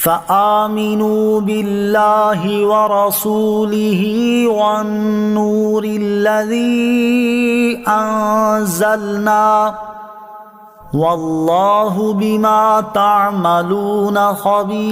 فآمنوا باللہ ورسولہ والنور الذی انزلنا واللہ بما تعملون خبیر۔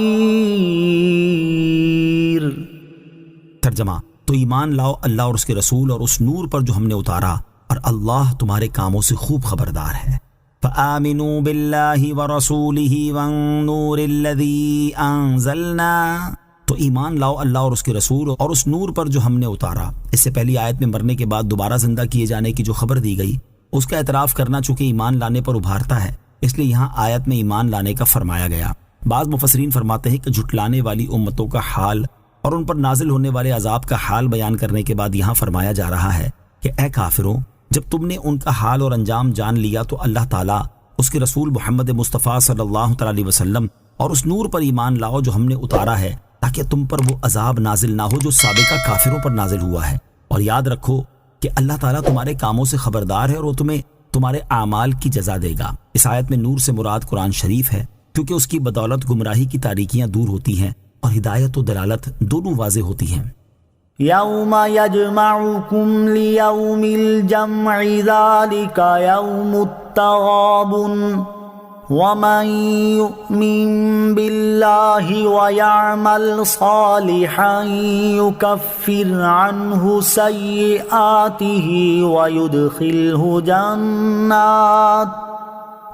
ترجمہ: تو ایمان لاؤ اللہ اور اس کے رسول اور اس نور پر جو ہم نے اتارا، اور اللہ تمہارے کاموں سے خوب خبردار ہے۔ فآمنوا باللہ ورسولہ والنور الذی انزلنا، تو ایمان لاؤ اللہ اور اس کے رسول اور اس نور پر جو ہم نے اتارا۔ اس سے پہلی آیت میں مرنے کے بعد دوبارہ زندہ کیے جانے کی جو خبر دی گئی، اس کا اعتراف کرنا چونکہ ایمان لانے پر ابھارتا ہے، اس لیے یہاں آیت میں ایمان لانے کا فرمایا گیا۔ بعض مفسرین فرماتے ہیں کہ جھٹلانے والی امتوں کا حال اور ان پر نازل ہونے والے عذاب کا حال بیان کرنے کے بعد یہاں فرمایا جا رہا ہے کہ اے کافروں، جب تم نے ان کا حال اور انجام جان لیا تو اللہ تعالیٰ، اس کے رسول محمد مصطفیٰ صلی اللہ تعالیٰ علیہ وسلم اور اس نور پر ایمان لاؤ جو ہم نے اتارا ہے، تاکہ تم پر وہ عذاب نازل نہ ہو جو سابقہ کافروں پر نازل ہوا ہے۔ اور یاد رکھو کہ اللہ تعالیٰ تمہارے کاموں سے خبردار ہے اور وہ تمہیں تمہارے اعمال کی جزا دے گا۔ اس آیت میں نور سے مراد قرآن شریف ہے، کیونکہ اس کی بدولت گمراہی کی تاریکیاں دور ہوتی ہیں اور ہدایت و دلالت دونوں واضح ہوتی ہیں۔ یوم یجمعکم لیوم الجمع ذالک یوم التغابن ومن یؤمن باللہ ویعمل صالحا یکفر عنہ سیئاتہ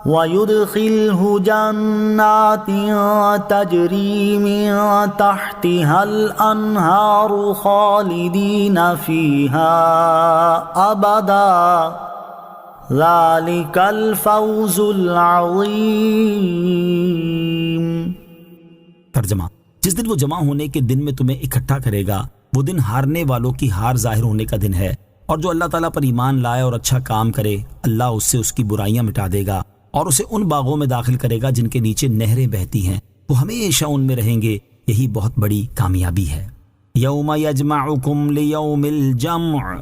ويدخله جنات تجري من تحتها الأنهار خالدين فيها أبدا ذلك الفوز العظيم۔ ترجمہ: جس دن وہ جمع ہونے کے دن میں تمہیں اکٹھا کرے گا، وہ دن ہارنے والوں کی ہار ظاہر ہونے کا دن ہے، اور جو اللہ تعالیٰ پر ایمان لائے اور اچھا کام کرے، اللہ اس سے اس کی برائیاں مٹا دے گا اور اسے ان باغوں میں داخل کرے گا جن کے نیچے نہریں بہتی ہیں، وہ ہمیشہ ان میں رہیں گے، یہی بہت بڑی کامیابی ہے۔ یوم یجمعکم لیوم الجمع،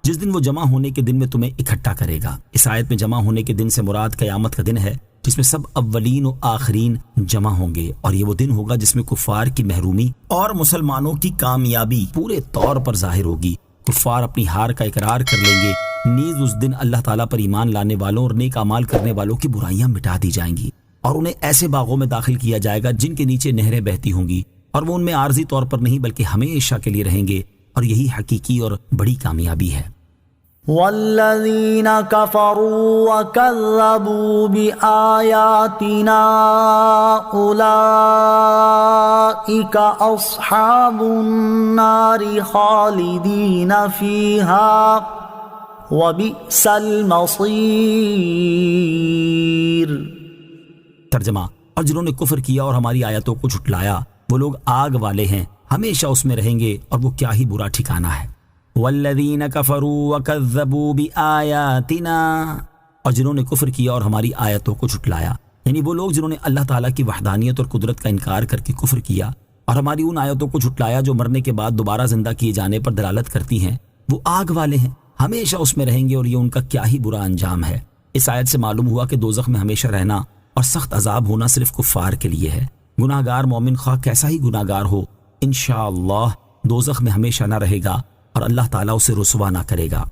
جس دن وہ جمع ہونے کے دن میں تمہیں اکٹھا کرے گا۔ اس آیت میں جمع ہونے کے دن سے مراد قیامت کا دن ہے، جس میں سب اولین و آخرین جمع ہوں گے، اور یہ وہ دن ہوگا جس میں کفار کی محرومی اور مسلمانوں کی کامیابی پورے طور پر ظاہر ہوگی۔ کفار اپنی ہار کا اقرار کر لیں گے، نیز اس دن اللہ تعالیٰ پر ایمان لانے والوں اور نیک اعمال کرنے والوں کی برائیاں مٹا دی جائیں گی، اور انہیں ایسے باغوں میں داخل کیا جائے گا جن کے نیچے نہریں بہتی ہوں گی، اور وہ ان میں عارضی طور پر نہیں بلکہ ہمیشہ کے لیے رہیں گے، اور یہی حقیقی اور بڑی کامیابی ہے۔ والذین کفروا وکذبوا بآیاتنا اولئک اصحاب النار خالدین فیہا وبئس المصیر۔ ترجمہ: اور جنہوں نے کفر کیا اور ہماری آیتوں کو جھٹلایا، وہ لوگ آگ والے ہیں، ہمیشہ اس میں رہیں گے، اور وہ کیا ہی برا ٹھکانہ ہے۔ والذین کفروا وکذبوا بآیاتنا، اور جنہوں نے کفر کیا اور ہماری آیتوں کو جھٹلایا، یعنی وہ لوگ جنہوں نے اللہ تعالیٰ کی وحدانیت اور قدرت کا انکار کر کے کفر کیا اور ہماری ان آیتوں کو جھٹلایا جو مرنے کے بعد دوبارہ زندہ کیے جانے پر دلالت کرتی ہیں، وہ آگ والے ہیں، ہمیشہ اس میں رہیں گے، اور یہ ان کا کیا ہی برا انجام ہے۔ اس آیت سے معلوم ہوا کہ دوزخ میں ہمیشہ رہنا اور سخت عذاب ہونا صرف کفار کے لیے ہے۔ گناہ گار مومن خواہ کیسا ہی گناہ گار ہو، انشاءاللہ دوزخ میں ہمیشہ نہ رہے گا اور اللہ تعالیٰ اسے رسوا نہ کرے گا۔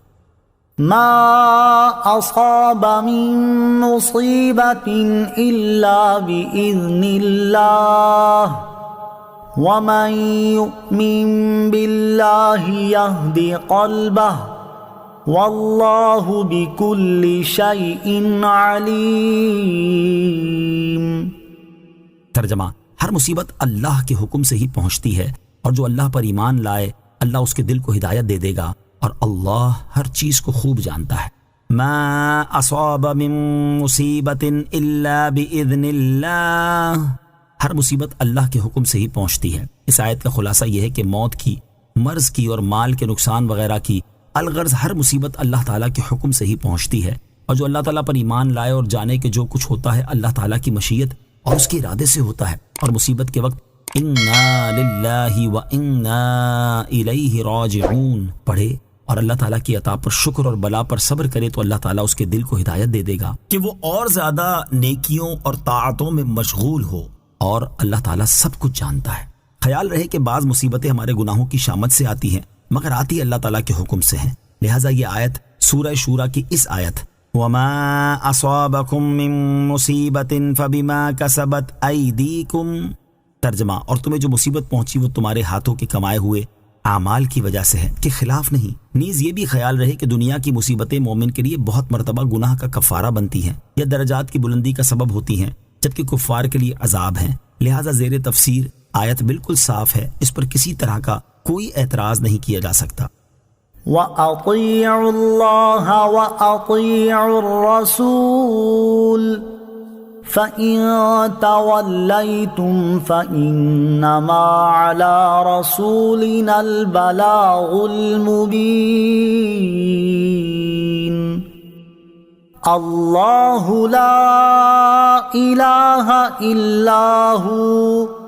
ما اصاب من مصیبت الا باذن اللہ ومن یؤمن باللہ یہد قلبہ واللہ بکل شیء علیم۔ ترجمہ: ہر مصیبت اللہ کے حکم سے ہی پہنچتی ہے، اور جو اللہ پر ایمان لائے اللہ اس کے دل کو ہدایت دے دے گا، اور اللہ ہر چیز کو خوب جانتا ہے۔ ما اصاب من مصیبت الا باذن اللہ، ہر مصیبت اللہ کے حکم سے ہی پہنچتی ہے۔ اس آیت کا خلاصہ یہ ہے کہ موت کی، مرض کی اور مال کے نقصان وغیرہ کی، الغرض ہر مصیبت اللہ تعالیٰ کے حکم سے ہی پہنچتی ہے، اور جو اللہ تعالیٰ پر ایمان لائے اور جانے کہ جو کچھ ہوتا ہے اللہ تعالیٰ کی مشیت اور اس کے ارادے سے ہوتا ہے، اور مصیبت کے وقت انا للہ و انا الیہ راجعون پڑھے اور اللہ تعالیٰ کی عطا پر شکر اور بلا پر صبر کرے تو اللہ تعالیٰ اس کے دل کو ہدایت دے دے گا کہ وہ اور زیادہ نیکیوں اور طاعتوں میں مشغول ہو اور اللہ تعالیٰ سب کچھ جانتا ہے۔ خیال رہے کہ بعض مصیبتیں ہمارے گناہوں کی شامت سے آتی ہیں مگر آتی اللہ تعالیٰ کے حکم سے ہیں، لہٰذا یہ آیت سورہ شورى کی اس آیت وَمَا أَصَابَكُم مِّن مُّصِيبَةٍ فَبِمَا كَسَبَتْ أَيْدِيكُمْ ترجمہ، اور تمہیں جو مصیبت پہنچی وہ تمہارے ہاتھوں کے کمائے ہوئے اعمال کی وجہ سے ہے کے خلاف نہیں۔ نیز یہ بھی خیال رہے کہ دنیا کی مصیبتیں مومن کے لیے بہت مرتبہ گناہ کا کفارہ بنتی ہیں یا درجات کی بلندی کا سبب ہوتی ہیں، جبکہ کفار کے لیے عذاب ہیں۔ لہٰذا زیر تفسیر آیت بالکل صاف ہے، اس پر کسی طرح کا کوئی اعتراض نہیں کیا جا سکتا۔ وَأَطِيعُوا اللَّهَ وَأَطِيعُوا الرَّسُولَ فَإِن تَوَلَّيْتُمْ فَإِنَّمَا عَلَى رَسُولِنَا الْبَلَاغُ الْمُبِينُ اللَّهُ لَا إِلَٰهَ إِلَّا هُوَ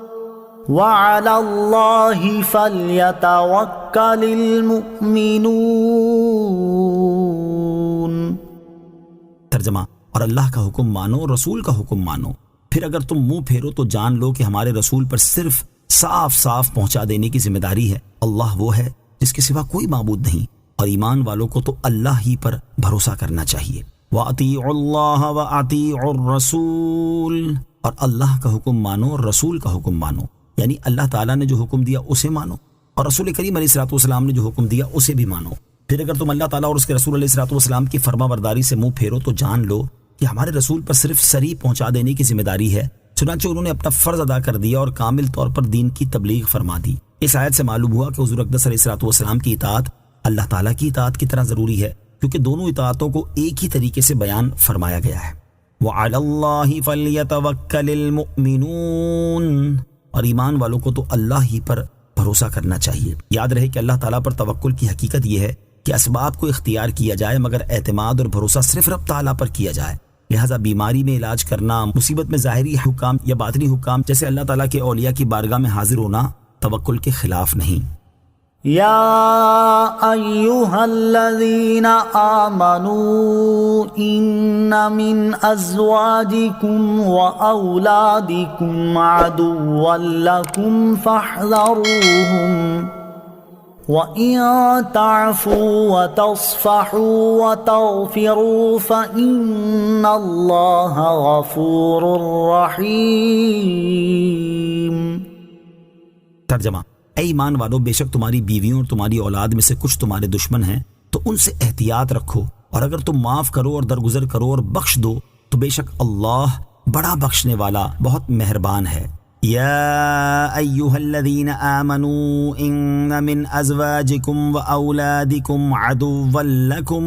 وَعَلَى اللَّهِ فَلْيَتَوَكَّلِ الْمُؤْمِنُونَ ترجمہ، اور اللہ کا حکم مانو، رسول کا حکم مانو، پھر اگر تم منہ پھیرو تو جان لو کہ ہمارے رسول پر صرف صاف صاف پہنچا دینے کی ذمہ داری ہے۔ اللہ وہ ہے جس کے سوا کوئی معبود نہیں، اور ایمان والوں کو تو اللہ ہی پر بھروسہ کرنا چاہیے۔ وَأَطِيعُوا اللَّهَ وَأَطِيعُوا الرَّسُولَ، اور اللہ کا حکم مانو اور رسول کا حکم مانو، یعنی اللہ تعالیٰ نے جو حکم دیا اسے مانو اور رسول کریم علیہ الصلوۃ والسلام نے جو حکم دیا اسے بھی مانو۔ پھر اگر تم اللہ تعالیٰ اور اس کے رسول علیہ الصلوۃ والسلام کی فرما برداری سے منہ پھیرو تو جان لو کہ ہمارے رسول پر صرف صریح پہنچا دینے کی ذمہ داری ہے، چنانچہ انہوں نے اپنا فرض ادا کر دیا اور کامل طور پر دین کی تبلیغ فرما دی۔ اس آیت سے معلوم ہوا کہ حضور اقدس علیہ الصلوۃ والسلام کی اطاعت اللہ تعالیٰ کی اطاعت کی طرح ضروری ہے، کیونکہ دونوں اطاعتوں کو ایک ہی طریقے سے بیان فرمایا گیا ہے۔ وَعَلَى اللَّهِ فَلْيَتَوَكَّلِ الْمُؤْمِنُونَ، اور ایمان والوں کو تو اللہ ہی پر بھروسہ کرنا چاہیے۔ یاد رہے کہ اللہ تعالیٰ پر توکل کی حقیقت یہ ہے کہ اسباب کو اختیار کیا جائے مگر اعتماد اور بھروسہ صرف رب تعالیٰ پر کیا جائے۔ لہٰذا بیماری میں علاج کرنا، مصیبت میں ظاہری حکام یا باطنی حکام جیسے اللہ تعالیٰ کے اولیاء کی بارگاہ میں حاضر ہونا توکل کے خلاف نہیں۔ یا ایہا الذین آمنوا ان من ازواجکم واولادکم عدوا لکم فاحذروہم وَإِن تَعْفُوا وَتَصْفَحُوا وَتَغْفِرُوا فَإِنَّ اللَّهَ غَفُورٌ رَحِيمٌ ترجمہ، اے ایمان والو، بے شک تمہاری بیویوں اور تمہاری اولاد میں سے کچھ تمہارے دشمن ہیں تو ان سے احتیاط رکھو، اور اگر تم معاف کرو اور درگزر کرو اور بخش دو تو بے شک اللہ بڑا بخشنے والا بہت مہربان ہے۔ یا ایہا الذین آمنوا ان من ازواجکم واولادکم عدوا لکم،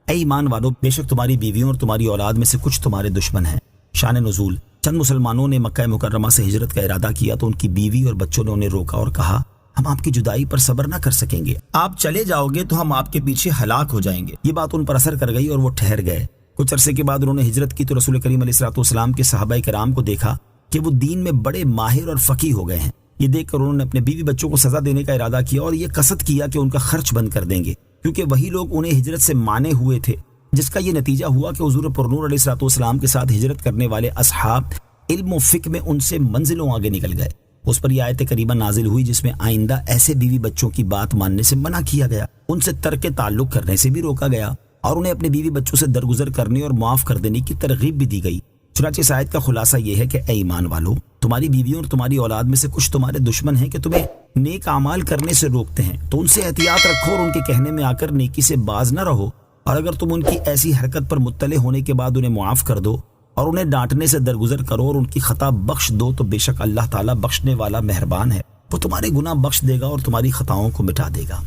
اے ایمان والو، بے شک تمہاری بیویوں اور تمہاری اولاد میں سے کچھ تمہارے دشمن ہیں۔ شان نزول، چند مسلمانوں نے مکہ مکرمہ سے ہجرت کا ارادہ کیا تو ان کی بیوی اور بچوں نے انہیں روکا اور کہا ہم آپ کی جدائی پر صبر نہ کر سکیں گے، آپ چلے جاؤ گے تو ہم آپ کے پیچھے ہلاک ہو جائیں گے۔ یہ بات ان پر اثر کر گئی اور وہ ٹھہر گئے۔ کچھ عرصے کے بعد انہوں نے ہجرت کی تو رسول کریم علیہ الصلوۃ والسلام کے صحابہ کرام کو دیکھا کہ وہ دین میں بڑے ماہر اور فقیہ ہو گئے ہیں۔ یہ دیکھ کر انہوں نے اپنے بیوی بچوں کو سزا دینے کا ارادہ کیا اور یہ قصد کیا کہ ان کا خرچ بند کر دیں گے، کیونکہ وہی لوگ انہیں ہجرت سے مانے ہوئے تھے، جس کا یہ نتیجہ ہوا کہ حضور پرنور علیہ الصلوۃ والسلام کے ساتھ ہجرت کرنے والے اصحاب علم و فقہ میں ان سے منزلوں آگے نکل گئے۔ اس پر یہ آیت کریمہ نازل ہوئی جس میں آئندہ ایسے بیوی بچوں کی بات ماننے سے منع کیا گیا، ان سے ترک تعلق کرنے سے بھی روکا گیا، اور انہیں اپنے بیوی بچوں سے درگزر کرنے اور معاف کر دینے کی ترغیب بھی دی گئی۔ چنانچہ اس آیت کا خلاصہ یہ ہے کہ اے ایمان والو، تمہاری بیویوں اور تمہاری اولاد میں سے کچھ تمہارے دشمن ہیں کہ تمہیں نیک اعمال کرنے سے روکتے ہیں، تو ان سے احتیاط رکھو اور ان کے کہنے میں آ کر نیکی سے باز نہ رہو، اور اگر تم ان کی ایسی حرکت پر مطلع ہونے کے بعد انہیں معاف کر دو اور انہیں ڈانٹنے سے درگزر کرو اور ان کی خطا بخش دو تو بے شک اللہ تعالیٰ بخشنے والا مہربان ہے، وہ تمہارے گناہ بخش دے گا اور تمہاری خطاؤں کو مٹا دے گا۔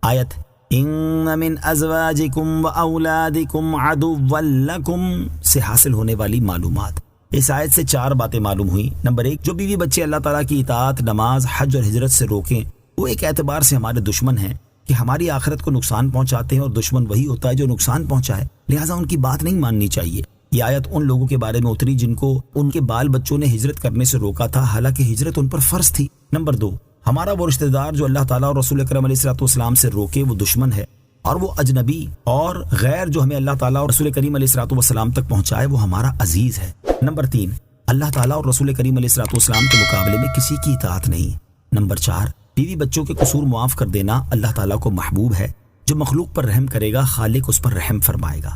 آیت ان من ازواجکم واولادکم عدوا لکم سے حاصل ہونے والی معلومات۔ اس آیت سے 4 باتیں معلوم ہوئی۔ نمبر 1، جو بیوی بچے اللہ تعالیٰ کی اطاعت، نماز، حج اور ہجرت سے روکیں وہ ایک اعتبار سے ہمارے دشمن ہیں کہ ہماری آخرت کو نقصان پہنچاتے ہیں، اور دشمن وہی ہوتا ہے جو نقصان پہنچائے، لہٰذا ان کی بات نہیں ماننی چاہیے۔ یہ آیت ان لوگوں کے بارے میں اتری جن کو ان کے بال بچوں نے ہجرت کرنے سے روکا تھا، حالانکہ ہجرت ان پر فرض تھی۔ نمبر 2، ہمارا وہ رشتہ دار جو اللہ تعالیٰ اور رسول اکرم علیہ الصلوۃ والسلام سے روکے وہ دشمن ہے، اور وہ اجنبی اور غیر جو ہمیں اللہ تعالیٰ اور رسول کریم علیہ الصلوۃ والسلام تک پہنچائے وہ ہمارا عزیز ہے۔ نمبر 3، اللہ تعالیٰ اور رسول کریم علیہ الصلوۃ والسلام کے مقابلے میں کسی کی اطاعت نہیں۔ نمبر 4، بیوی بچوں کے قصور معاف کر دینا اللہ تعالیٰ کو محبوب ہے۔ جو مخلوق پر رحم کرے گا خالق اس پر رحم فرمائے گا۔